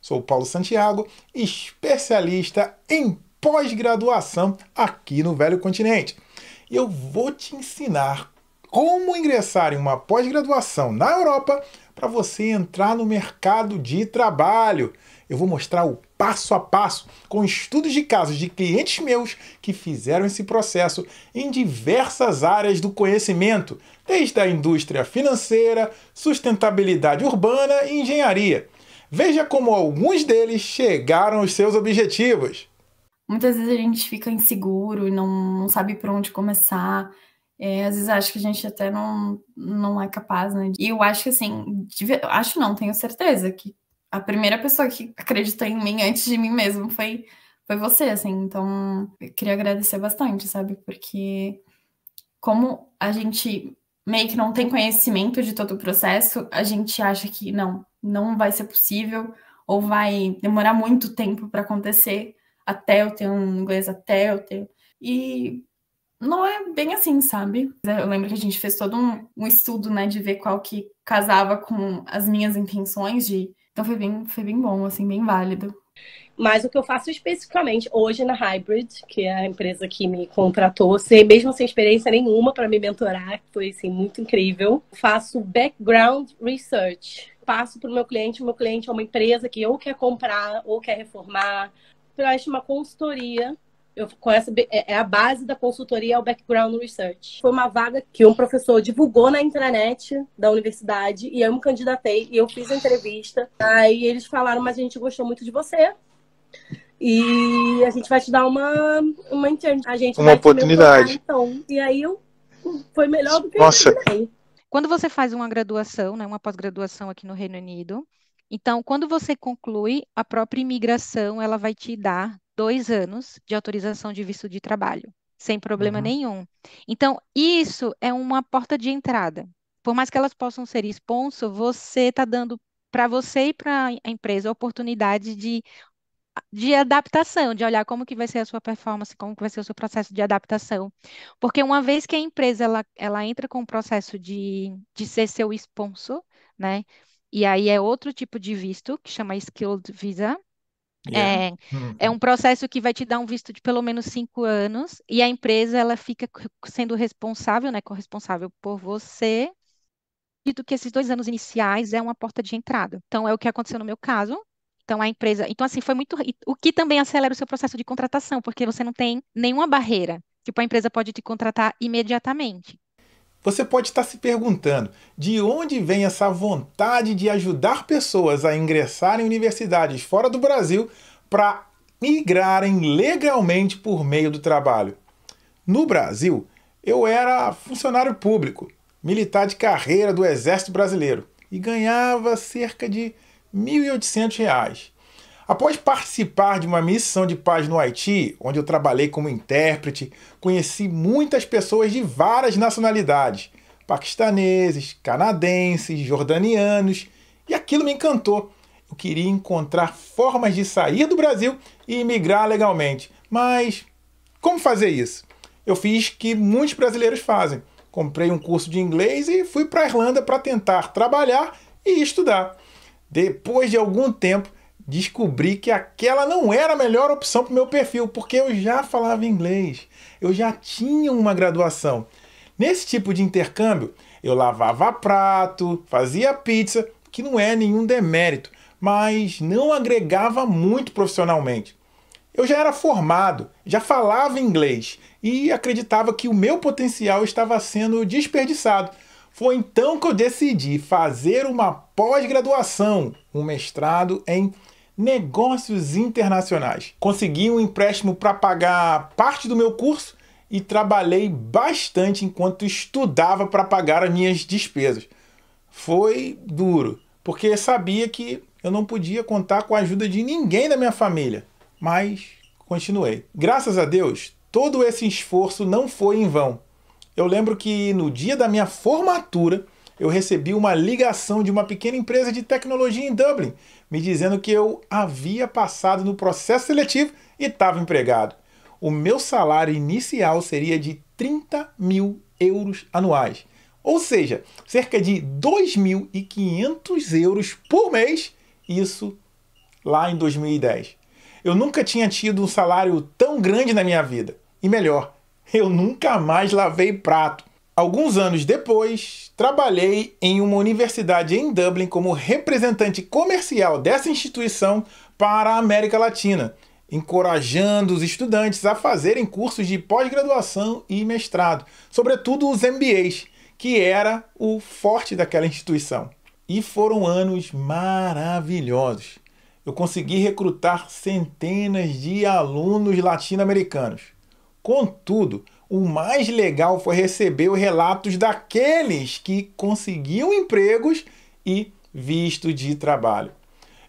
Sou o Paulo Santiago, especialista em pós-graduação aqui no Velho Continente. E eu vou te ensinar como ingressar em uma pós-graduação na Europa para você entrar no mercado de trabalho. Eu vou mostrar o passo a passo com estudos de casos de clientes meus que fizeram esse processo em diversas áreas do conhecimento, desde a indústria financeira, sustentabilidade urbana e engenharia. Veja como alguns deles chegaram aos seus objetivos. Muitas vezes a gente fica inseguro e não sabe por onde começar. Às vezes acho que a gente até não é capaz, né? E eu acho que assim, acho não, tenho certeza que a primeira pessoa que acreditou em mim antes de mim mesmo foi você, assim. Então, eu queria agradecer bastante, sabe? Porque como a gente meio que não tem conhecimento de todo o processo, a gente acha que não vai ser possível ou vai demorar muito tempo para acontecer até eu ter um inglês, até eu ter. E não é bem assim, sabe? Eu lembro que a gente fez todo um estudo, né, de ver qual que casava com as minhas intenções de. Então foi bem bom, assim, bem válido. Mas o que eu faço especificamente hoje na Hybrid, que é a empresa que me contratou, mesmo sem experiência nenhuma para me mentorar, foi assim, muito incrível, faço background research. Passo para o meu cliente é uma empresa que ou quer comprar ou quer reformar, presta uma consultoria. Eu conheço, é a base da consultoria, é o background research. Foi uma vaga que um professor divulgou na intranet da universidade e eu me candidatei e eu fiz a entrevista. Aí eles falaram, mas a gente gostou muito de você e a gente vai te dar uma intern. A gente Uma vai te mentorar, oportunidade. então. E aí foi melhor do que eu Nossa, imaginei. Quando você faz uma graduação, né, uma pós-graduação aqui no Reino Unido, então, quando você conclui, a própria imigração, ela vai te dar 2 anos de autorização de visto de trabalho, sem problema uhum. nenhum. Então, isso é uma porta de entrada. Por mais que elas possam ser sponsor, você está dando para você e para a empresa a oportunidade de adaptação, de olhar como que vai ser a sua performance, como que vai ser o seu processo de adaptação. Porque uma vez que a empresa ela entra com o processo de ser seu sponsor, né? E aí é outro tipo de visto, que chama Skilled Visa. Yeah. É, é Uhum. um processo que vai te dar um visto de pelo menos 5 anos, e a empresa ela fica sendo responsável, né, corresponsável por você, do que esses 2 anos iniciais é uma porta de entrada. Então, é o que aconteceu no meu caso. Então, a empresa. Então, assim, foi muito. O que também acelera o seu processo de contratação, porque você não tem nenhuma barreira. Tipo, a empresa pode te contratar imediatamente. Você pode estar se perguntando de onde vem essa vontade de ajudar pessoas a ingressarem em universidades fora do Brasil para migrarem legalmente por meio do trabalho. No Brasil, eu era funcionário público, militar de carreira do Exército Brasileiro e ganhava cerca de R$ 1.800. Após participar de uma missão de paz no Haiti, onde eu trabalhei como intérprete, conheci muitas pessoas de várias nacionalidades, paquistaneses, canadenses, jordanianos, e aquilo me encantou. Eu queria encontrar formas de sair do Brasil e imigrar legalmente. Mas como fazer isso? Eu fiz o que muitos brasileiros fazem. Comprei um curso de inglês e fui para a Irlanda para tentar trabalhar e estudar. Depois de algum tempo, descobri que aquela não era a melhor opção para o meu perfil, porque eu já falava inglês, eu já tinha uma graduação. Nesse tipo de intercâmbio, eu lavava prato, fazia pizza, que não é nenhum demérito, mas não agregava muito profissionalmente. Eu já era formado, já falava inglês e acreditava que o meu potencial estava sendo desperdiçado. Foi então que eu decidi fazer uma pós-graduação, um mestrado em negócios internacionais. Consegui um empréstimo para pagar parte do meu curso e trabalhei bastante enquanto estudava para pagar as minhas despesas. Foi duro, porque sabia que eu não podia contar com a ajuda de ninguém da minha família, mas continuei. Graças a Deus, todo esse esforço não foi em vão. Eu lembro que no dia da minha formatura, eu recebi uma ligação de uma pequena empresa de tecnologia em Dublin, me dizendo que eu havia passado no processo seletivo e estava empregado. O meu salário inicial seria de 30.000 euros anuais, ou seja, cerca de 2.500 euros por mês. Isso lá em 2010. Eu nunca tinha tido um salário tão grande na minha vida. E melhor, eu nunca mais lavei prato. Alguns anos depois, trabalhei em uma universidade em Dublin como representante comercial dessa instituição para a América Latina, encorajando os estudantes a fazerem cursos de pós-graduação e mestrado, sobretudo os MBAs, que era o forte daquela instituição. E foram anos maravilhosos. Eu consegui recrutar centenas de alunos latino-americanos. Contudo, o mais legal foi receber os relatos daqueles que conseguiam empregos e visto de trabalho.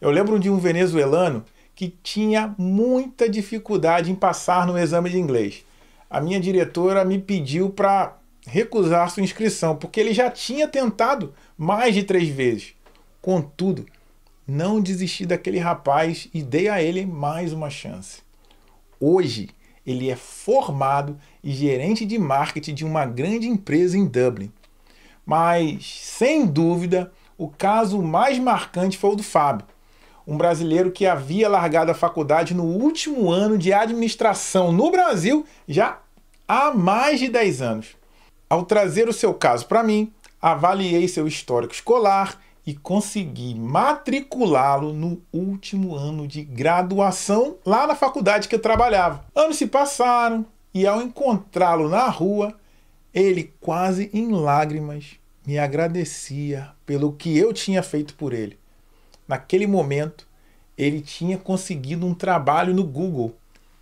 Eu lembro de um venezuelano que tinha muita dificuldade em passar no exame de inglês. A minha diretora me pediu para recusar sua inscrição, porque ele já tinha tentado mais de 3 vezes. Contudo, não desisti daquele rapaz e dei a ele mais uma chance. Hoje, ele é formado e gerente de marketing de uma grande empresa em Dublin. Mas, sem dúvida, o caso mais marcante foi o do Fábio, um brasileiro que havia largado a faculdade no último ano de administração no Brasil já há mais de 10 anos. Ao trazer o seu caso para mim, avaliei seu histórico escolar e consegui matriculá-lo no último ano de graduação lá na faculdade que eu trabalhava. Anos se passaram e ao encontrá-lo na rua, ele quase em lágrimas me agradecia pelo que eu tinha feito por ele. Naquele momento, ele tinha conseguido um trabalho no Google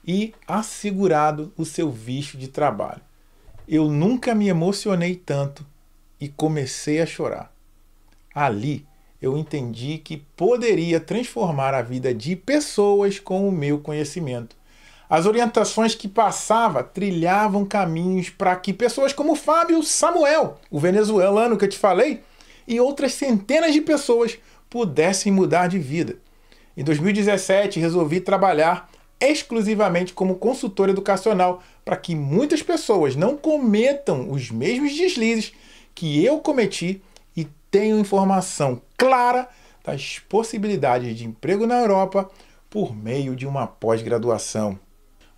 e assegurado o seu visto de trabalho. Eu nunca me emocionei tanto e comecei a chorar. Ali, eu entendi que poderia transformar a vida de pessoas com o meu conhecimento. As orientações que passava trilhavam caminhos para que pessoas como Fábio Samuel, o venezuelano que eu te falei, e outras centenas de pessoas pudessem mudar de vida. Em 2017, resolvi trabalhar exclusivamente como consultor educacional para que muitas pessoas não cometam os mesmos deslizes que eu cometi e tenham informação clara das possibilidades de emprego na Europa por meio de uma pós-graduação.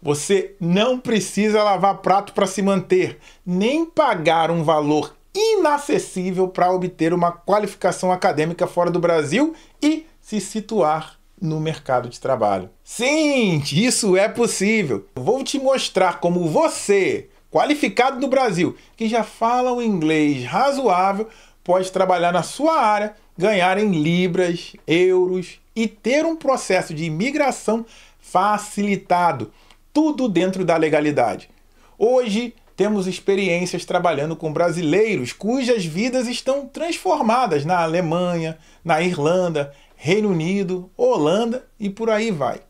Você não precisa lavar prato para se manter, nem pagar um valor inacessível para obter uma qualificação acadêmica fora do Brasil e se situar no mercado de trabalho. Sim, isso é possível. Vou te mostrar como você, qualificado no Brasil, que já fala o inglês razoável, pode trabalhar na sua área, ganhar em libras, euros e ter um processo de imigração facilitado, tudo dentro da legalidade. Hoje, temos experiências trabalhando com brasileiros cujas vidas estão transformadas na Alemanha, na Irlanda, Reino Unido, Holanda e por aí vai.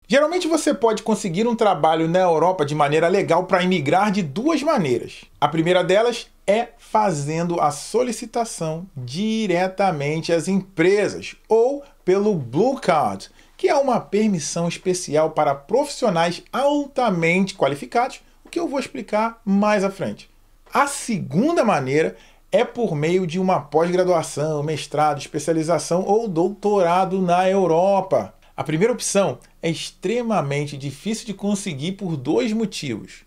Geralmente você pode conseguir um trabalho na Europa de maneira legal para imigrar de 2 maneiras. A primeira delas é fazendo a solicitação diretamente às empresas ou pelo Blue Card, que é uma permissão especial para profissionais altamente qualificados, o que eu vou explicar mais à frente. A segunda maneira é por meio de uma pós-graduação, mestrado, especialização ou doutorado na Europa. A primeira opção é extremamente difícil de conseguir por 2 motivos.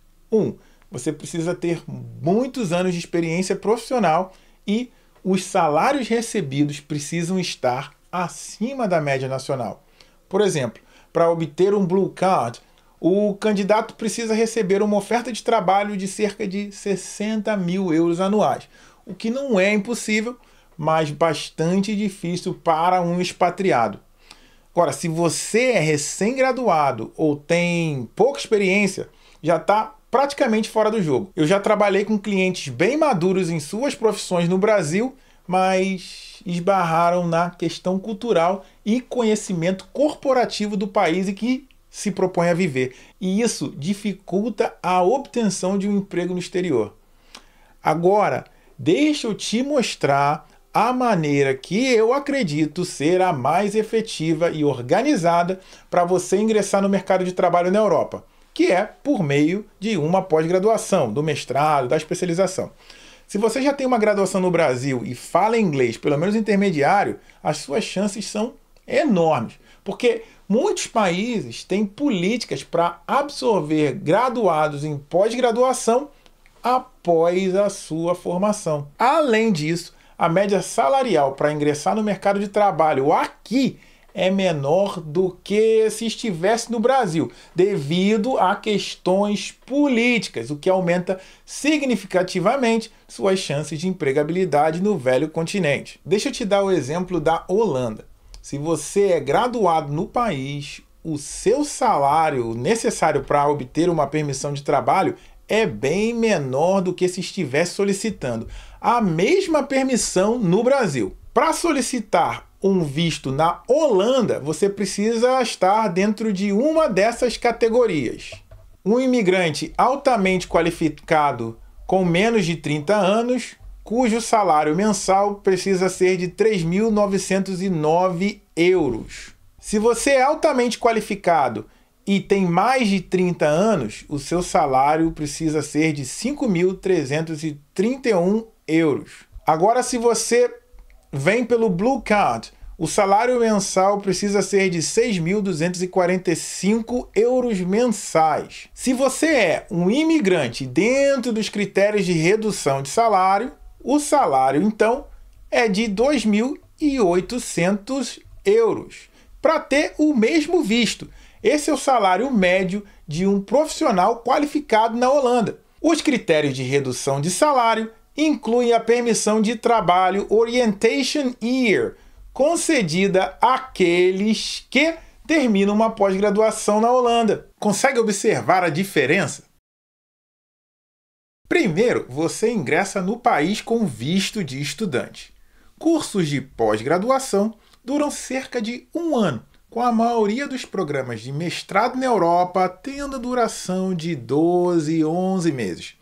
Você precisa ter muitos anos de experiência profissional e os salários recebidos precisam estar acima da média nacional. Por exemplo, para obter um Blue Card, o candidato precisa receber uma oferta de trabalho de cerca de 60 mil euros anuais, o que não é impossível, mas bastante difícil para um expatriado. Agora, se você é recém-graduado ou tem pouca experiência, já está praticamente fora do jogo. Eu já trabalhei com clientes bem maduros em suas profissões no Brasil, mas esbarraram na questão cultural e conhecimento corporativo do país em que se propõe a viver. E isso dificulta a obtenção de um emprego no exterior. Agora, deixa eu te mostrar a maneira que eu acredito ser a mais efetiva e organizada para você ingressar no mercado de trabalho na Europa, que é por meio de uma pós-graduação, do mestrado, da especialização. Se você já tem uma graduação no Brasil e fala inglês, pelo menos intermediário, as suas chances são enormes, porque muitos países têm políticas para absorver graduados em pós-graduação após a sua formação. Além disso, a média salarial para ingressar no mercado de trabalho aqui é menor do que se estivesse no Brasil, devido a questões políticas, o que aumenta significativamente suas chances de empregabilidade no velho continente. Deixa eu te dar o exemplo da Holanda. Se você é graduado no país, o seu salário necessário para obter uma permissão de trabalho é bem menor do que se estivesse solicitando a mesma permissão no Brasil. Para solicitar um visto na Holanda, você precisa estar dentro de uma dessas categorias. Um imigrante altamente qualificado com menos de 30 anos, cujo salário mensal precisa ser de 3.909 euros. Se você é altamente qualificado e tem mais de 30 anos, o seu salário precisa ser de 5.331 euros. Agora, se você vem pelo Blue Card, o salário mensal precisa ser de 6.245 euros mensais. Se você é um imigrante dentro dos critérios de redução de salário, o salário, então, é de 2.800 euros para ter o mesmo visto. Esse é o salário médio de um profissional qualificado na Holanda. Os critérios de redução de salário incluem a permissão de trabalho Orientation Year, concedida àqueles que terminam uma pós-graduação na Holanda. Consegue observar a diferença? Primeiro, você ingressa no país com visto de estudante. Cursos de pós-graduação duram cerca de 1 ano, com a maioria dos programas de mestrado na Europa tendo duração de 12, 11 meses.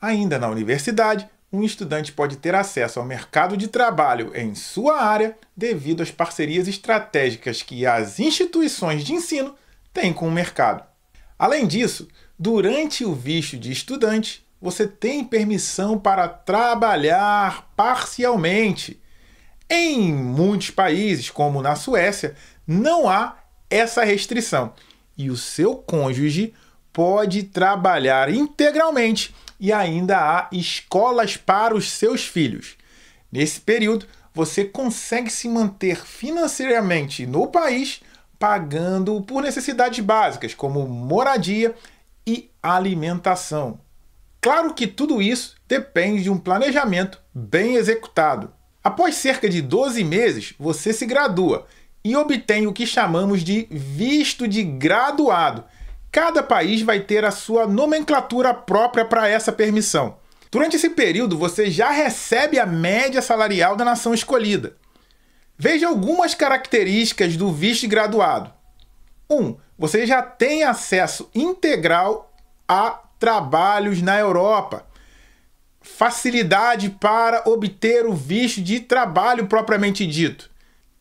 Ainda na universidade, um estudante pode ter acesso ao mercado de trabalho em sua área devido às parcerias estratégicas que as instituições de ensino têm com o mercado. Além disso, durante o visto de estudante, você tem permissão para trabalhar parcialmente. Em muitos países, como na Suécia, não há essa restrição e o seu cônjuge pode trabalhar integralmente e ainda há escolas para os seus filhos. Nesse período, você consegue se manter financeiramente no país, pagando por necessidades básicas, como moradia e alimentação. Claro que tudo isso depende de um planejamento bem executado. Após cerca de 12 meses, você se gradua e obtém o que chamamos de visto de graduado. Cada país vai ter a sua nomenclatura própria para essa permissão. Durante esse período, você já recebe a média salarial da nação escolhida. Veja algumas características do visto de graduado. 1. Você já tem acesso integral a trabalhos na Europa. Facilidade para obter o visto de trabalho propriamente dito.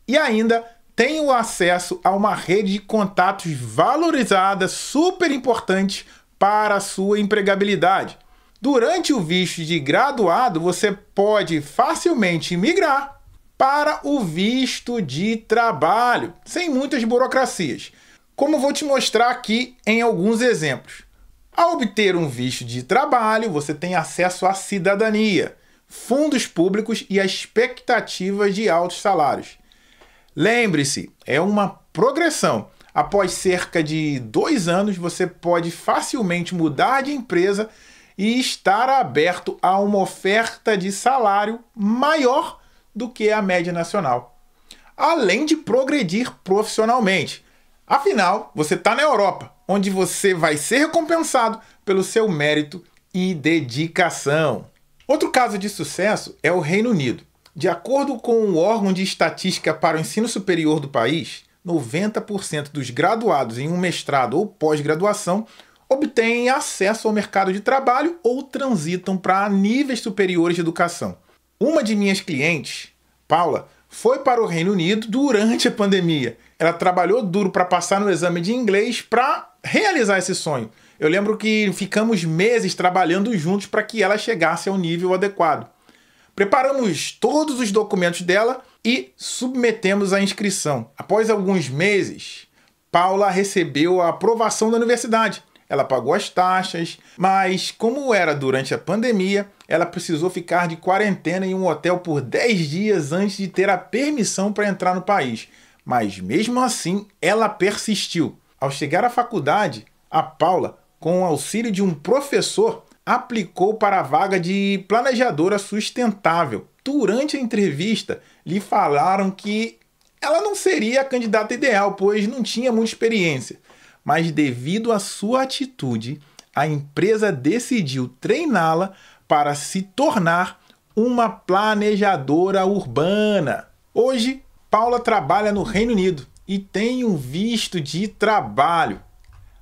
E ainda tem o acesso a uma rede de contatos valorizada, super importante para a sua empregabilidade. Durante o visto de graduado, você pode facilmente migrar para o visto de trabalho, sem muitas burocracias, como vou te mostrar aqui em alguns exemplos. Ao obter um visto de trabalho, você tem acesso à cidadania, fundos públicos e a expectativas de altos salários. Lembre-se, é uma progressão. Após cerca de 2 anos, você pode facilmente mudar de empresa e estar aberto a uma oferta de salário maior do que a média nacional, além de progredir profissionalmente. Afinal, você está na Europa, onde você vai ser recompensado pelo seu mérito e dedicação. Outro caso de sucesso é o Reino Unido. De acordo com o órgão de estatística para o ensino superior do país, 90% dos graduados em um mestrado ou pós-graduação obtêm acesso ao mercado de trabalho ou transitam para níveis superiores de educação. Uma de minhas clientes, Paula, foi para o Reino Unido durante a pandemia. Ela trabalhou duro para passar no exame de inglês para realizar esse sonho. Eu lembro que ficamos meses trabalhando juntos para que ela chegasse ao nível adequado. Preparamos todos os documentos dela e submetemos a inscrição. Após alguns meses, Paula recebeu a aprovação da universidade. Ela pagou as taxas, mas como era durante a pandemia, ela precisou ficar de quarentena em um hotel por 10 dias antes de ter a permissão para entrar no país. Mas mesmo assim, ela persistiu. Ao chegar à faculdade, a Paula, com o auxílio de um professor, aplicou para a vaga de planejadora sustentável. Durante a entrevista, lhe falaram que ela não seria a candidata ideal, pois não tinha muita experiência. Mas devido à sua atitude, a empresa decidiu treiná-la para se tornar uma planejadora urbana. Hoje, Paula trabalha no Reino Unido e tem um visto de trabalho.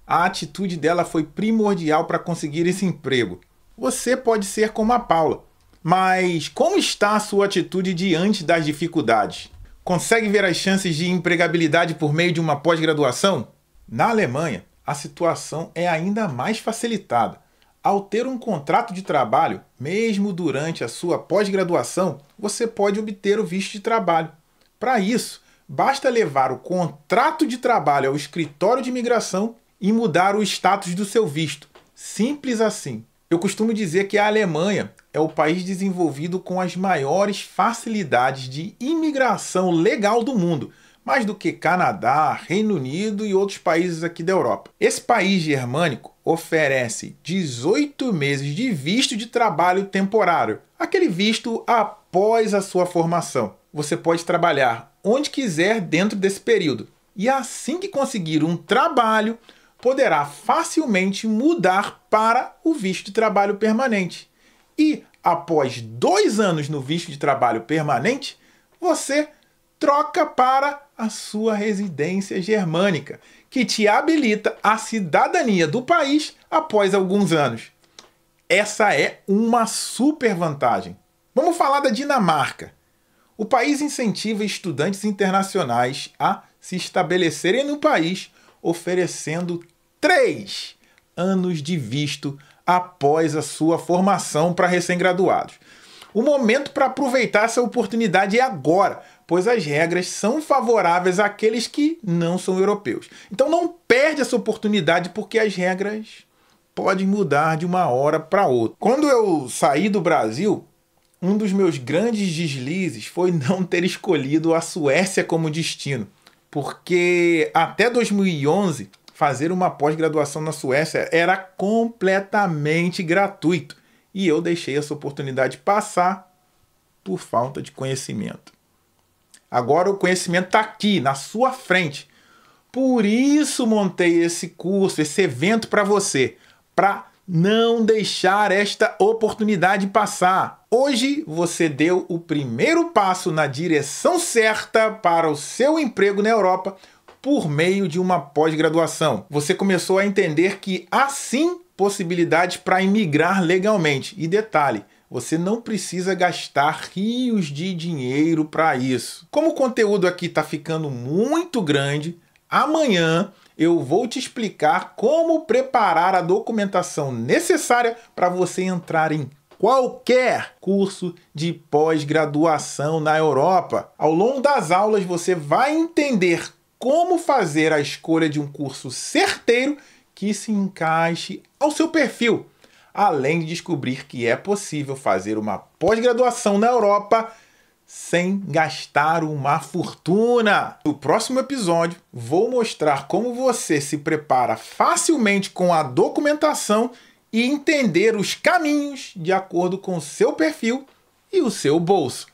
A atitude dela foi primordial para conseguir esse emprego. Você pode ser como a Paula, mas como está a sua atitude diante das dificuldades? Consegue ver as chances de empregabilidade por meio de uma pós-graduação? Na Alemanha, a situação é ainda mais facilitada. Ao ter um contrato de trabalho, mesmo durante a sua pós-graduação, você pode obter o visto de trabalho. Para isso, basta levar o contrato de trabalho ao escritório de imigração e mudar o status do seu visto. Simples assim. Eu costumo dizer que a Alemanha é o país desenvolvido com as maiores facilidades de imigração legal do mundo, mais do que Canadá, Reino Unido e outros países aqui da Europa. Esse país germânico oferece 18 meses de visto de trabalho temporário, aquele visto após a sua formação. Você pode trabalhar onde quiser dentro desse período. E assim que conseguir um trabalho, poderá facilmente mudar para o visto de trabalho permanente. E após 2 anos no visto de trabalho permanente, você troca para a sua residência germânica, que te habilita à cidadania do país após alguns anos. Essa é uma super vantagem. Vamos falar da Dinamarca. O país incentiva estudantes internacionais a se estabelecerem no país, oferecendo 3 anos de visto após a sua formação para recém-graduados. O momento para aproveitar essa oportunidade é agora, pois as regras são favoráveis àqueles que não são europeus. Então não perde essa oportunidade, porque as regras podem mudar de uma hora para outra. Quando eu saí do Brasil, um dos meus grandes deslizes foi não ter escolhido a Suécia como destino, porque até 2011 fazer uma pós-graduação na Suécia era completamente gratuito. E eu deixei essa oportunidade passar por falta de conhecimento. Agora o conhecimento está aqui, na sua frente. Por isso montei esse curso, esse evento para você, para não deixar esta oportunidade passar. Hoje você deu o primeiro passo na direção certa para o seu emprego na Europa por meio de uma pós-graduação. Você começou a entender que há sim possibilidades para imigrar legalmente. E detalhe, você não precisa gastar rios de dinheiro para isso. Como o conteúdo aqui está ficando muito grande, amanhã eu vou te explicar como preparar a documentação necessária para você entrar em qualquer curso de pós-graduação na Europa. Ao longo das aulas você vai entender como fazer a escolha de um curso certeiro que se encaixe ao seu perfil, além de descobrir que é possível fazer uma pós-graduação na Europa sem gastar uma fortuna. No próximo episódio, vou mostrar como você se prepara facilmente com a documentação e entender os caminhos de acordo com o seu perfil e o seu bolso.